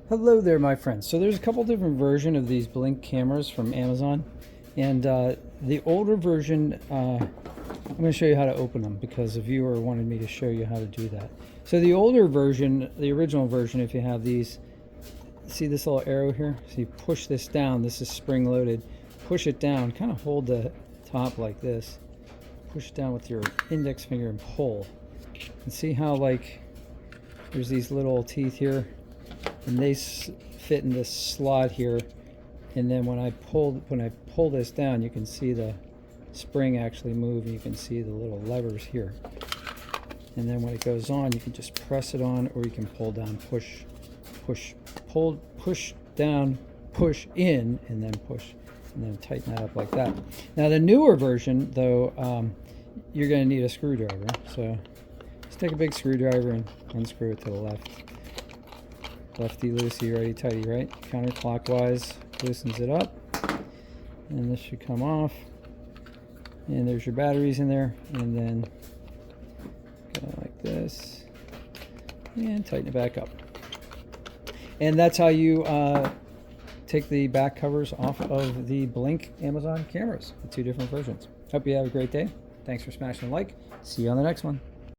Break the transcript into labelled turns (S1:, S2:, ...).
S1: Hello there, my friends. So there's a couple different versions of these Blink cameras from Amazon, and the older version, I'm going to show you how to open them because a viewer wanted me to show you how to do that. So the older version, the original version, if you have these, see this little arrow here? So you push this down. This is spring loaded. Push it down. Kind of hold the top like this. Push it down with your index finger and pull. And see how like there's these little teeth here, and they fit in this slot here. And then when I pull this down, you can see the spring actually move, and you can see the little levers here. And then when it goes on, you can just press it on, or you can pull down, push, push down, push in, and then push, and then tighten that up like that. Now the newer version, though, you're going to need a screwdriver. So just take a big screwdriver and unscrew it to the left. Lefty loosey, righty tighty, right? Counterclockwise loosens it up, and this should come off. And there's your batteries in there, and then go like this, and tighten it back up. And that's how you take the back covers off of the Blink Amazon cameras, the two different versions. Hope you have a great day. Thanks for smashing a like. See you on the next one.